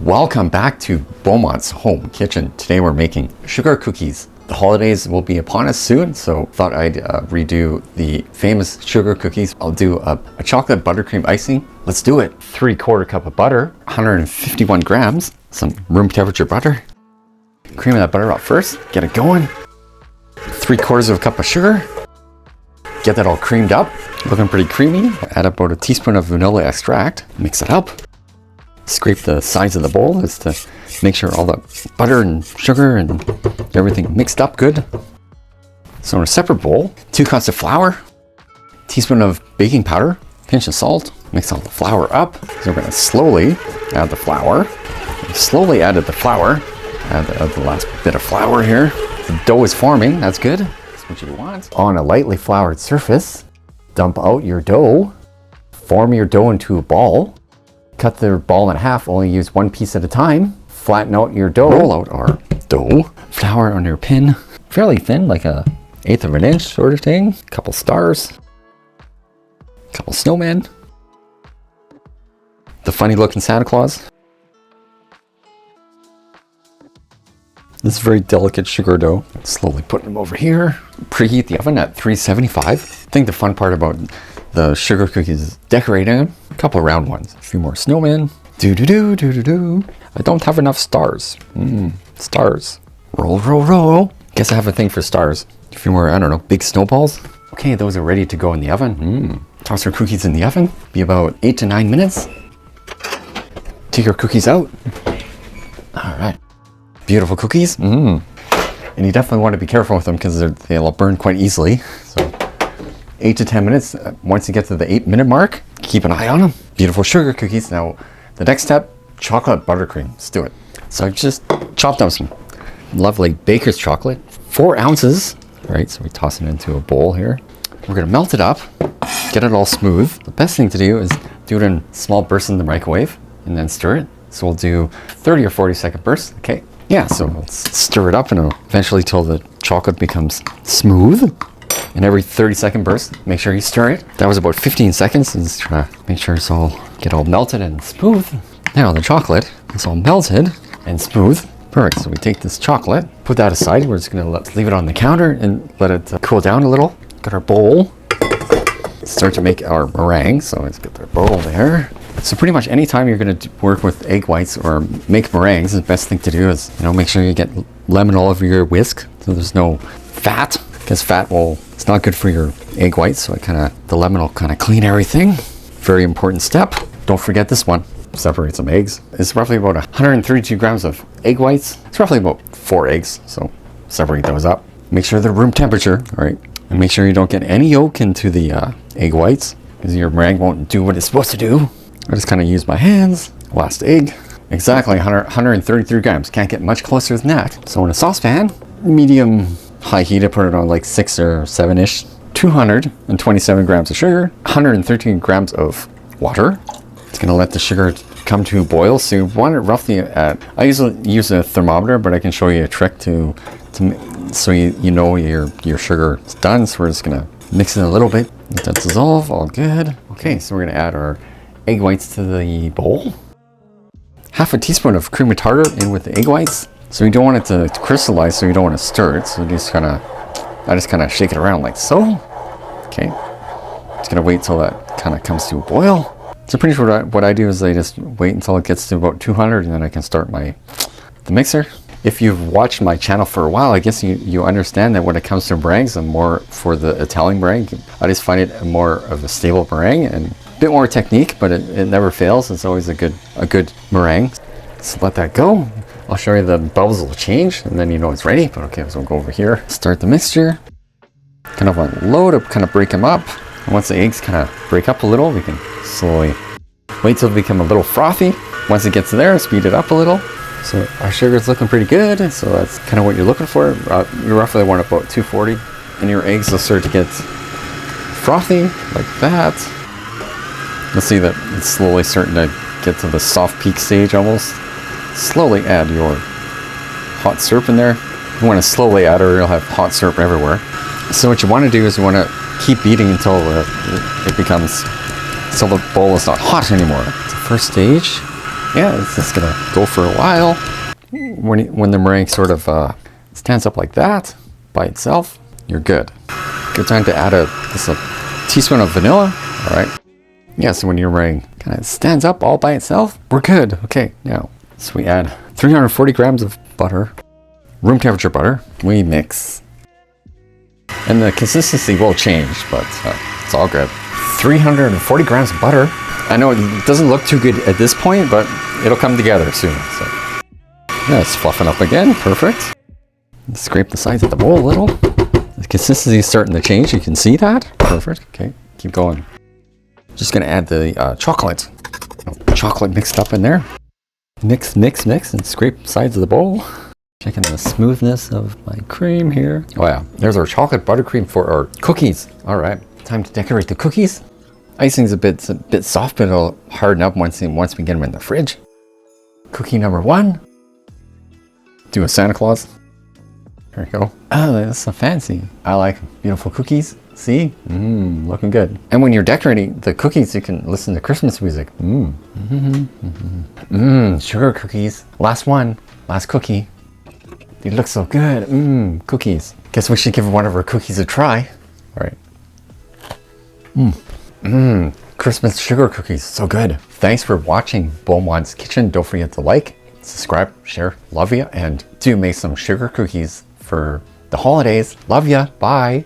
Welcome back to Beaumont's home kitchen. Today we're making sugar cookies. The holidays will be upon us soon, so thought I'd redo the famous sugar cookies. I'll do a chocolate buttercream icing. Let's do it. 3/4 cup of butter, 151 grams, some room temperature butter. Cream that butter up first, get it going. 3/4 of a cup of sugar. Get that all creamed up, looking pretty creamy. Add about a teaspoon of vanilla extract, mix it up. Scrape the sides of the bowl just to make sure all the butter and sugar and everything mixed up good. So in a separate bowl, 2 cups of flour, teaspoon of baking powder, pinch of salt, mix all the flour up. So we're going to slowly add the flour. Slowly added the flour. Add the last bit of flour here. The dough is forming, that's good. That's what you want. On a lightly floured surface, dump out your dough. Form your dough into a ball. Cut the ball in half, only use one piece at a time. Flatten out your dough. Roll out our dough. Flour on your pin. Fairly thin, like a 1/8 of an inch sort of thing. Couple stars. Couple snowmen. The funny looking Santa Claus. This very delicate sugar dough. Slowly putting them over here. Preheat the oven at 375. I think the fun part about the sugar cookies is decorating them. A couple of round ones. A few more snowmen. Do-do-do. I don't have enough stars. Stars. Roll, roll, roll. Guess I have a thing for stars. A few more, I don't know, big snowballs. Okay, those are ready to go in the oven. Toss our cookies in the oven. Be about 8 to 9 minutes. Take your cookies out. All right. Beautiful cookies. And you definitely want to be careful with them because they'll burn quite easily. So 8 to 10 minutes. Once you get to the 8-minute mark, keep an eye on them. Beautiful sugar cookies. Now, the next step, chocolate buttercream. Let's do it. So I just chopped up some lovely baker's chocolate, 4 ounces. All right, so we toss it into a bowl here. We're gonna melt it up, get it all smooth. The best thing to do is do it in small bursts in the microwave and then stir it. So we'll do 30 or 40-second bursts. Okay. Yeah, so let's stir it up and eventually till the chocolate becomes smooth. And every 30-second burst, make sure you stir it. That was about 15 seconds. And just try to make sure it's all melted and smooth. Now the chocolate is all melted and smooth. Perfect. So we take this chocolate, put that aside. We're just gonna leave it on the counter and let it cool down a little. Got our bowl. Start to make our meringue. So let's get our bowl there. So pretty much anytime you're going to work with egg whites or make meringues, the best thing to do is, make sure you get lemon all over your whisk so there's no fat, because it's not good for your egg whites. So the lemon will kind of clean everything. Very important step. Don't forget this one. Separate some eggs. It's roughly about 132 grams of egg whites. It's roughly about 4 eggs. So separate those up. Make sure they're room temperature, all right? And make sure you don't get any yolk into the egg whites because your meringue won't do what it's supposed to do. I just kind of use my hands. Last egg. Exactly 133 grams. Can't get much closer than that. So in a saucepan, medium high heat, I put it on like 6 or 7-ish. 227 grams of sugar. 113 grams of water. It's going to let the sugar come to a boil. So you want it roughly at, I usually use a thermometer, but I can show you a trick so you know your sugar is done. So we're just going to mix it a little bit. Let that dissolve. All good. Okay, so we're going to add our egg whites to the bowl. Half a teaspoon of cream of tartar in with the egg whites. So you don't want it to crystallize, so you don't want to stir it. So I just kind of shake it around like so. Okay. Just gonna wait till that kind of comes to a boil. So pretty sure what I do is I just wait until it gets to about 200 and then I can start the mixer. If you've watched my channel for a while, I guess you understand that when it comes to meringues, I'm more for the Italian meringue. I just find it more of a stable meringue and bit more technique, but it never fails. It's always a good meringue. So let that go. I'll show you the bubbles will change and then you know it's ready. But okay, so we'll go over here. Start the mixture. Kind of on low to kind of break them up. And once the eggs kind of break up a little, we can slowly wait till they become a little frothy. Once it gets there, speed it up a little. So our sugar's looking pretty good. So that's kind of what you're looking for. You roughly want about 240. And your eggs will start to get frothy like that. You'll see that it's slowly starting to get to the soft peak stage almost. Slowly add your hot syrup in there. You want to slowly add or you'll have hot syrup everywhere. So what you want to do is you want to keep beating until the bowl is not hot anymore. It's the first stage. Yeah, it's just gonna go for a while. When the meringue sort of stands up like that by itself, you're good. Good time to add a teaspoon of vanilla. All right. Yeah, so when your meringue kind of stands up all by itself, we're good. Okay, now, so we add 340 grams of butter, room temperature butter. We mix. And the consistency will change, but it's all good. 340 grams of butter. I know it doesn't look too good at this point, but it'll come together soon. So yeah, it's fluffing up again. Perfect. Scrape the sides of the bowl a little. The consistency is starting to change. You can see that. Perfect. Okay, keep going. Just gonna add the chocolate. Chocolate mixed up in there. Mix, mix, mix, and scrape sides of the bowl. Checking the smoothness of my cream here. Oh yeah, there's our chocolate buttercream for our cookies. All right, time to decorate the cookies. Icing's a bit soft, but it'll harden up once we get them in the fridge. Cookie number 1. Do a Santa Claus. There you go. Oh, that's so fancy. I like beautiful cookies. See? Looking good. And when you're decorating the cookies, you can listen to Christmas music. Sugar cookies. Last one. Last cookie. They look so good. Cookies. Guess we should give one of our cookies a try. All right. Christmas sugar cookies. So good. Thanks for watching Beaumont's Kitchen. Don't forget to like, subscribe, share. Love ya. And do make some sugar cookies for the holidays. Love ya. Bye.